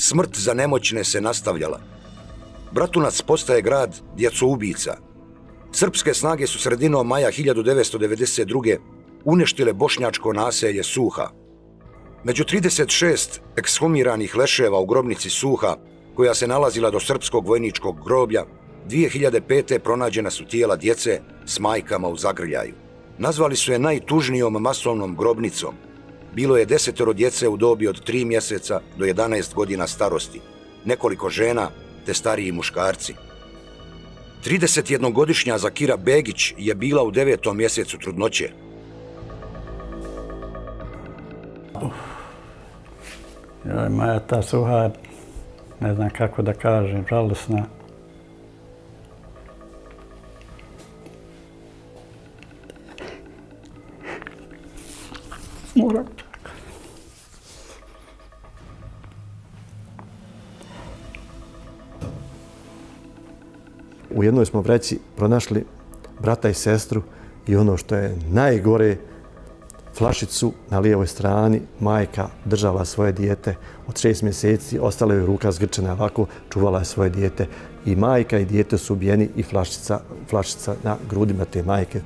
Smrt za nemoćne se nastavljala. Bratunac postaje grad djecoubica. Srpske snage su sredinom maja 1992. uništile bošnjačko naselje Suha. Među 36 ekshumiranih leševa u grobnici Suha, koja se nalazila do srpskog vojničkog groblja, 2005. pronađena su tijela djece s majkama u zagrljaju. Nazvali su je najtužnijom masovnom grobnicom. Bilo je 10 djece u dobi od 3 mjeseca do 11 godina starosti, nekoliko žena te stariji muškarci. 31-godišnja Zakira Begić je bila u 9. mjesecu trudnoće. Moja ta Suha, ne znam kako da kažem, žalosna. Moram tako. U jednoj smo vreći pronašli brata i sestru i ono što je najgore, flašicu na lijevoj strani, majka držala svoje dijete od 6 mjeseci, ostala je ruka zgrčena ovako, čuvala je svoje dijete. I majka i dijete su ubijeni i flašica na grudima te majke.